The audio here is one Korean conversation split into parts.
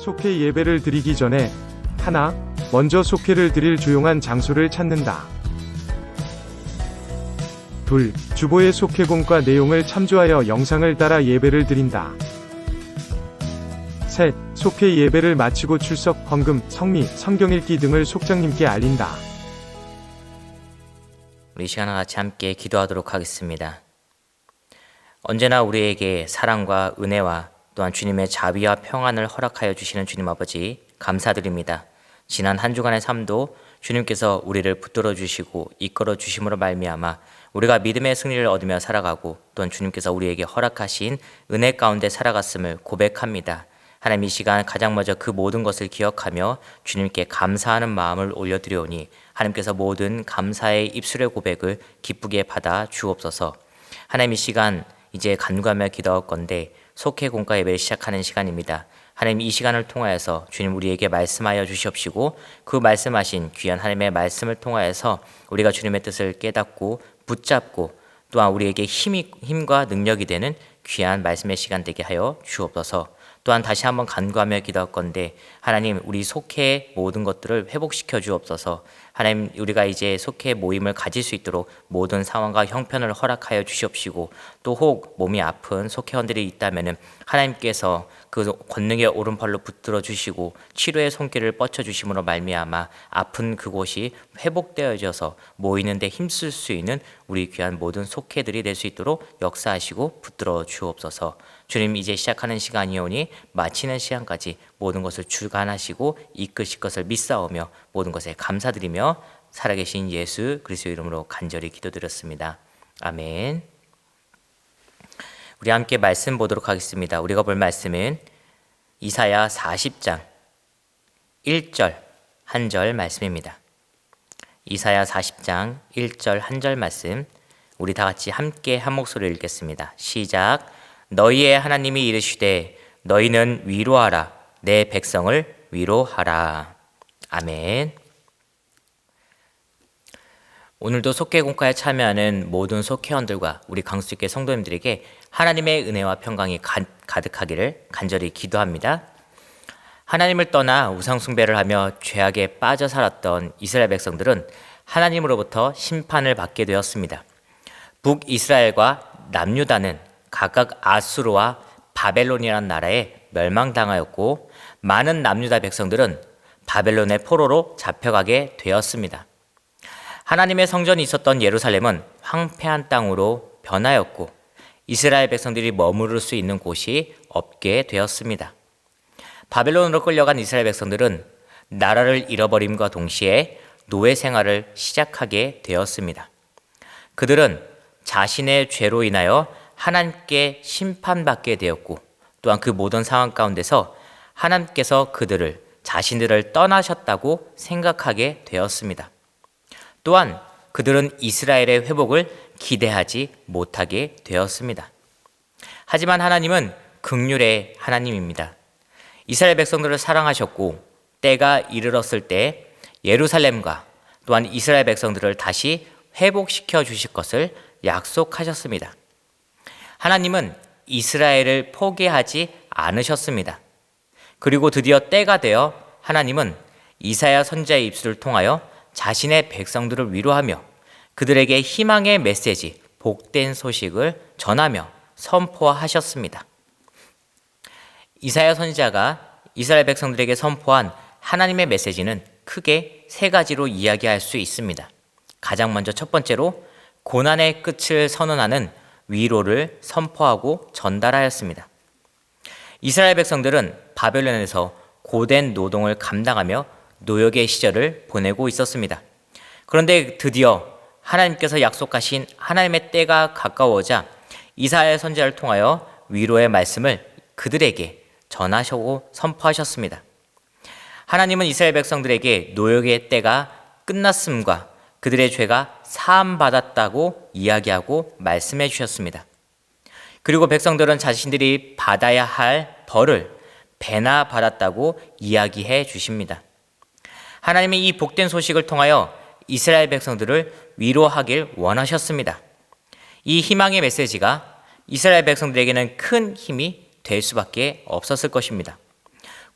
속회 예배를 드리기 전에 하나, 먼저 속회를 드릴 조용한 장소를 찾는다. 둘, 주보의 속회공과 내용을 참조하여 영상을 따라 예배를 드린다. 셋, 속회 예배를 마치고 출석, 헌금, 성미, 성경 읽기 등을 속장님께 알린다. 우리 시간을 같이 함께 기도하도록 하겠습니다. 언제나 우리에게 사랑과 은혜와 또한 주님의 자비와 평안을 허락하여 주시는 주님 아버지 감사드립니다. 지난 한 주간의 삶도 주님께서 우리를 붙들어 주시고 이끌어 주심으로 말미암아 우리가 믿음의 승리를 얻으며 살아가고 또한 주님께서 우리에게 허락하신 은혜 가운데 살아갔음을 고백합니다. 하나님, 이 시간 가장 먼저 그 모든 것을 기억하며 주님께 감사하는 마음을 올려드리오니 하나님께서 모든 감사의 입술의 고백을 기쁘게 받아 주옵소서. 하나님, 이 시간 이제 간구하며 기도할 건데 속회 공과 예배를 시작하는 시간입니다. 하나님, 이 시간을 통하여서 주님 우리에게 말씀하여 주시옵시고 그 말씀하신 귀한 하나님의 말씀을 통하여서 우리가 주님의 뜻을 깨닫고 붙잡고 또한 우리에게 힘과 능력이 되는 귀한 말씀의 시간 되게 하여 주옵소서. 또한 다시 한번 간구하며 기도할 건데 하나님, 우리 속회의 모든 것들을 회복시켜 주옵소서. 하나님, 우리가 이제 속회 모임을 가질 수 있도록 모든 상황과 형편을 허락하여 주시옵시고 또 혹 몸이 아픈 속회원들이 있다면 하나님께서 그 권능의 오른팔로 붙들어 주시고 치료의 손길을 뻗쳐 주심으로 말미암아 아픈 그곳이 회복되어져서 모이는데 힘쓸 수 있는 우리 귀한 모든 속회들이 될 수 있도록 역사하시고 붙들어 주옵소서. 주님, 이제 시작하는 시간이오니 마치는 시간까지 모든 것을 주관하시고 이끄실 것을 믿사오며 모든 것에 감사드리며 살아계신 예수 그리스도의 이름으로 간절히 기도드렸습니다. 아멘. 우리 함께 말씀 보도록 하겠습니다. 우리가 볼 말씀은 이사야 40장 1절 한 절 말씀입니다. 이사야 40장 1절 한 절 말씀, 우리 다 같이 함께 한 목소리로 읽겠습니다. 시작. 너희의 하나님이 이르시되 너희는 위로하라, 내 백성을 위로하라. 아멘. 오늘도 속회 공과에 참여하는 모든 속회원들과 우리 강수교회 성도님들에게 하나님의 은혜와 평강이 가득하기를 간절히 기도합니다. 하나님을 떠나 우상숭배를 하며 죄악에 빠져 살았던 이스라엘 백성들은 하나님으로부터 심판을 받게 되었습니다. 북이스라엘과 남유다는 각각 아수르와 바벨론이라는 나라에 멸망당하였고 많은 남유다 백성들은 바벨론의 포로로 잡혀가게 되었습니다. 하나님의 성전이 있었던 예루살렘은 황폐한 땅으로 변하였고 이스라엘 백성들이 머무를 수 있는 곳이 없게 되었습니다. 바벨론으로 끌려간 이스라엘 백성들은 나라를 잃어버림과 동시에 노예 생활을 시작하게 되었습니다. 그들은 자신의 죄로 인하여 하나님께 심판받게 되었고 또한 그 모든 상황 가운데서 하나님께서 자신들을 떠나셨다고 생각하게 되었습니다. 또한 그들은 이스라엘의 회복을 기대하지 못하게 되었습니다. 하지만 하나님은 긍휼의 하나님입니다. 이스라엘 백성들을 사랑하셨고 때가 이르렀을 때 예루살렘과 또한 이스라엘 백성들을 다시 회복시켜 주실 것을 약속하셨습니다. 하나님은 이스라엘을 포기하지 않으셨습니다. 그리고 드디어 때가 되어 하나님은 이사야 선지자의 입술을 통하여 자신의 백성들을 위로하며 그들에게 희망의 메시지, 복된 소식을 전하며 선포하셨습니다. 이사야 선지자가 이스라엘 백성들에게 선포한 하나님의 메시지는 크게 세 가지로 이야기할 수 있습니다. 가장 먼저 첫 번째로 고난의 끝을 선언하는 위로를 선포하고 전달하였습니다. 이스라엘 백성들은 바벨론에서 고된 노동을 감당하며 노역의 시절을 보내고 있었습니다. 그런데 드디어 하나님께서 약속하신 하나님의 때가 가까워오자 이사야 선지자를 통하여 위로의 말씀을 그들에게 전하시고 선포하셨습니다. 하나님은 이스라엘 백성들에게 노역의 때가 끝났음과 그들의 죄가 사함받았다고 이야기하고 말씀해 주셨습니다. 그리고 백성들은 자신들이 받아야 할 벌을 배나 받았다고 이야기해 주십니다. 하나님이 이 복된 소식을 통하여 이스라엘 백성들을 위로하길 원하셨습니다. 이 희망의 메시지가 이스라엘 백성들에게는 큰 힘이 될 수밖에 없었을 것입니다.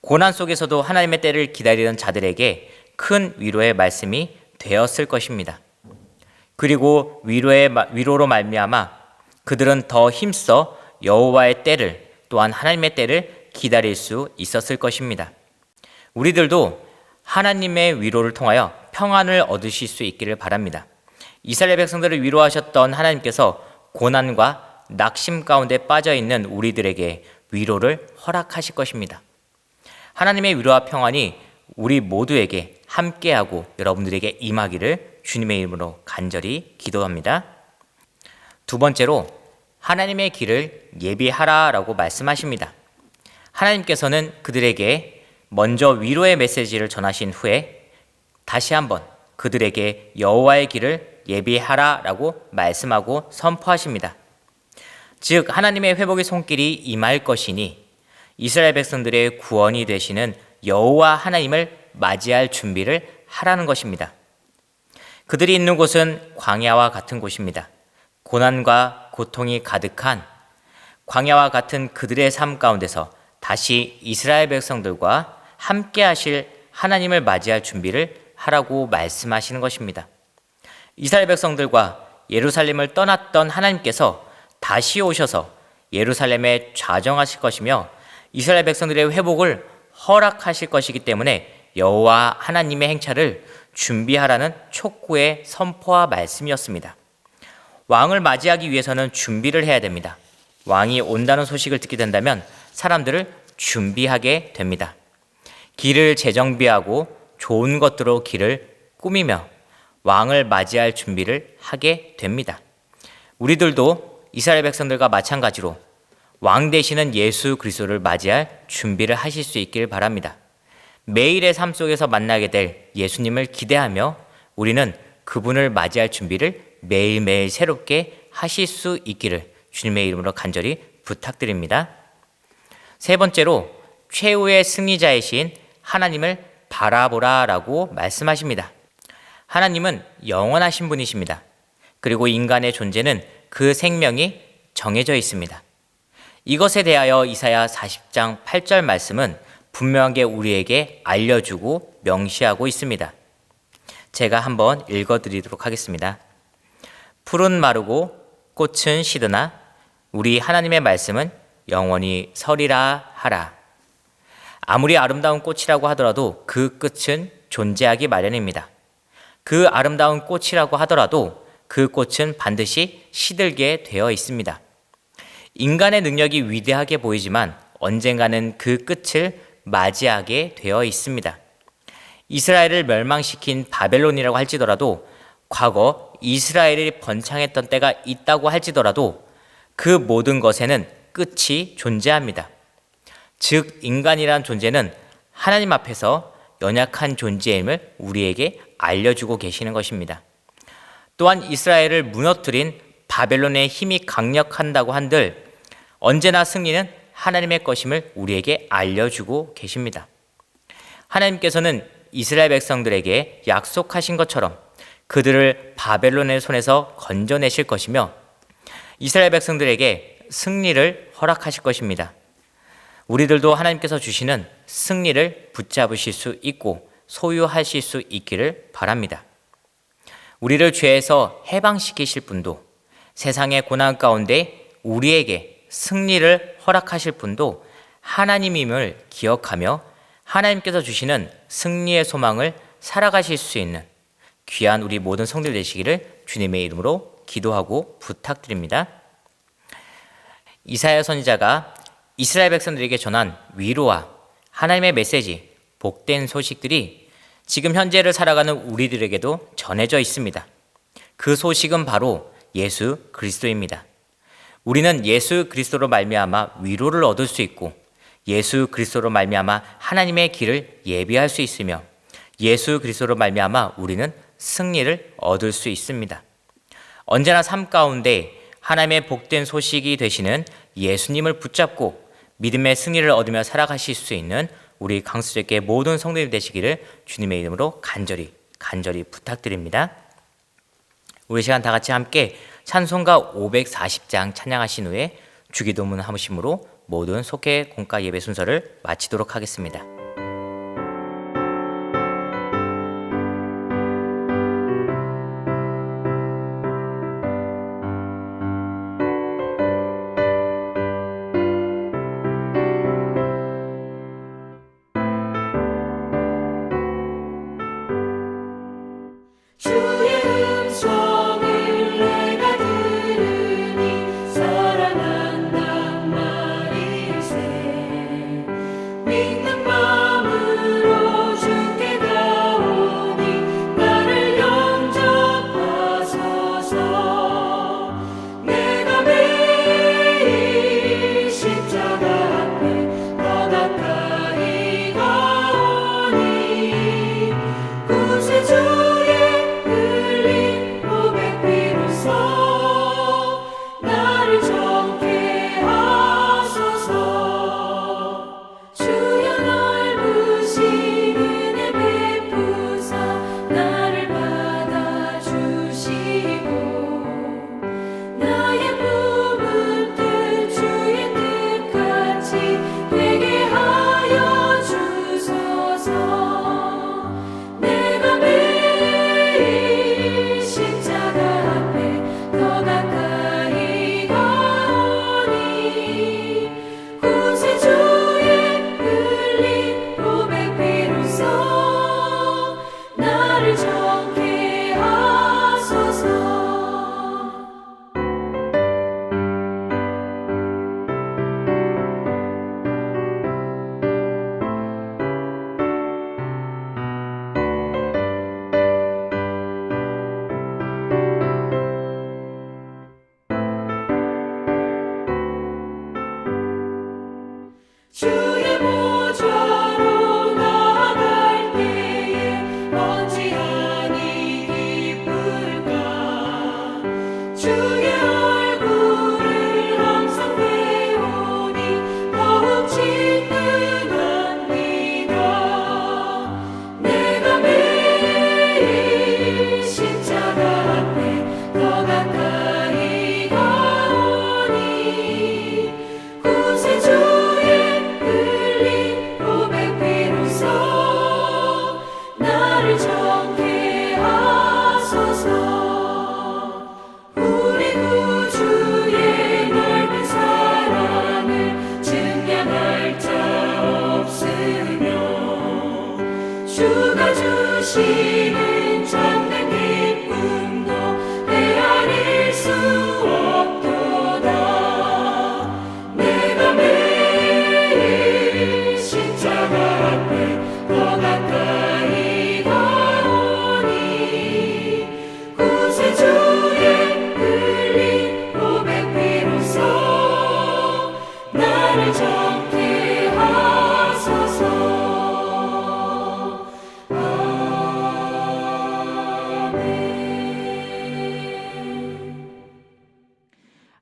고난 속에서도 하나님의 때를 기다리던 자들에게 큰 위로의 말씀이 되었을 것입니다. 그리고 위로로 말미암아 그들은 더 힘써 여호와의 때를, 또한 하나님의 때를 기다릴 수 있었을 것입니다. 우리들도 하나님의 위로를 통하여 평안을 얻으실 수 있기를 바랍니다. 이스라엘 백성들을 위로하셨던 하나님께서 고난과 낙심 가운데 빠져있는 우리들에게 위로를 허락하실 것입니다. 하나님의 위로와 평안이 우리 모두에게 함께하고 여러분들에게 임하기를 주님의 이름으로 간절히 기도합니다. 두 번째로 하나님의 길을 예비하라라고 말씀하십니다. 하나님께서는 그들에게 먼저 위로의 메시지를 전하신 후에 다시 한번 그들에게 여호와의 길을 예비하라라고 말씀하고 선포하십니다. 즉 하나님의 회복의 손길이 임할 것이니 이스라엘 백성들의 구원이 되시는 여호와 하나님을 맞이할 준비를 하라는 것입니다. 그들이 있는 곳은 광야와 같은 곳입니다. 고난과 고통이 가득한 광야와 같은 그들의 삶 가운데서 다시 이스라엘 백성들과 함께 하실 하나님을 맞이할 준비를 하라고 말씀하시는 것입니다. 이스라엘 백성들과 예루살렘을 떠났던 하나님께서 다시 오셔서 예루살렘에 좌정하실 것이며 이스라엘 백성들의 회복을 허락하실 것이기 때문에 여호와 하나님의 행차를 준비하라는 촉구의 선포와 말씀이었습니다. 왕을 맞이하기 위해서는 준비를 해야 됩니다. 왕이 온다는 소식을 듣게 된다면 사람들을 준비하게 됩니다. 길을 재정비하고 좋은 것들로 길을 꾸미며 왕을 맞이할 준비를 하게 됩니다. 우리들도 이스라엘 백성들과 마찬가지로 왕 되시는 예수 그리스도를 맞이할 준비를 하실 수 있길 바랍니다. 매일의 삶 속에서 만나게 될 예수님을 기대하며 우리는 그분을 맞이할 준비를 매일매일 새롭게 하실 수 있기를 주님의 이름으로 간절히 부탁드립니다. 세 번째로 최후의 승리자이신 하나님을 바라보라라고 말씀하십니다. 하나님은 영원하신 분이십니다. 그리고 인간의 존재는 그 생명이 정해져 있습니다. 이것에 대하여 이사야 40장 8절 말씀은 분명하게 우리에게 알려주고 명시하고 있습니다. 제가 한번 읽어드리도록 하겠습니다. 풀은 마르고 꽃은 시드나 우리 하나님의 말씀은 영원히 서리라 하라. 아무리 아름다운 꽃이라고 하더라도 그 끝은 존재하기 마련입니다. 그 아름다운 꽃이라고 하더라도 그 꽃은 반드시 시들게 되어 있습니다. 인간의 능력이 위대하게 보이지만 언젠가는 그 끝을 맞이하게 되어 있습니다. 이스라엘을 멸망시킨 바벨론이라고 할지더라도 과거 이스라엘이 번창했던 때가 있다고 할지더라도 그 모든 것에는 끝이 존재합니다. 즉 인간이란 존재는 하나님 앞에서 연약한 존재임을 우리에게 알려주고 계시는 것입니다. 또한 이스라엘을 무너뜨린 바벨론의 힘이 강력한다고 한들 언제나 승리는 하나님의 것임을 우리에게 알려주고 계십니다. 하나님께서는 이스라엘 백성들에게 약속하신 것처럼 그들을 바벨론의 손에서 건져내실 것이며 이스라엘 백성들에게 승리를 허락하실 것입니다. 우리들도 하나님께서 주시는 승리를 붙잡으실 수 있고 소유하실 수 있기를 바랍니다. 우리를 죄에서 해방시키실 분도 세상의 고난 가운데 우리에게 승리를 허락하실 분도 하나님임을 기억하며 하나님께서 주시는 승리의 소망을 살아가실 수 있는 귀한 우리 모든 성도들 되시기를 주님의 이름으로 기도하고 부탁드립니다. 이사야 선지자가 이스라엘 백성들에게 전한 위로와 하나님의 메시지, 복된 소식들이 지금 현재를 살아가는 우리들에게도 전해져 있습니다. 그 소식은 바로 예수 그리스도입니다. 우리는 예수 그리스도로 말미암아 위로를 얻을 수 있고 예수 그리스도로 말미암아 하나님의 길을 예비할 수 있으며 예수 그리스도로 말미암아 우리는 승리를 얻을 수 있습니다. 언제나 삶 가운데 하나님의 복된 소식이 되시는 예수님을 붙잡고 믿음의 승리를 얻으며 살아가실 수 있는 우리 강수제교회 모든 성도님 되시기를 주님의 이름으로 간절히 부탁드립니다. 우리 시간 다 같이 함께 찬송가 540장 찬양하신 후에 주기도문 하무심으로 모든 속회 공과 예배 순서를 마치도록 하겠습니다.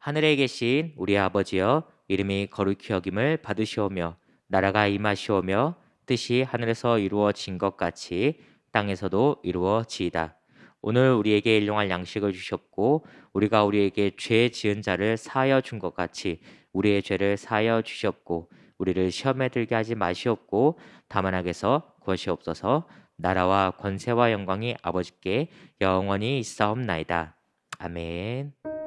하늘에 계신 우리 아버지여, 이름이 거룩히 여김을 받으시오며 나라가 임하시오며 뜻이 하늘에서 이루어진 것 같이 땅에서도 이루어지이다. 오늘 우리에게 일용할 양식을 주셨고 우리가 우리에게 죄 지은 자를 사하여 준 것 같이 우리의 죄를 사하여 주시옵고 우리를 시험에 들게 하지 마시옵고 다만 악에서 구하시옵소서. 나라와 권세와 영광이 아버지께 영원히 있사옵나이다. 아멘.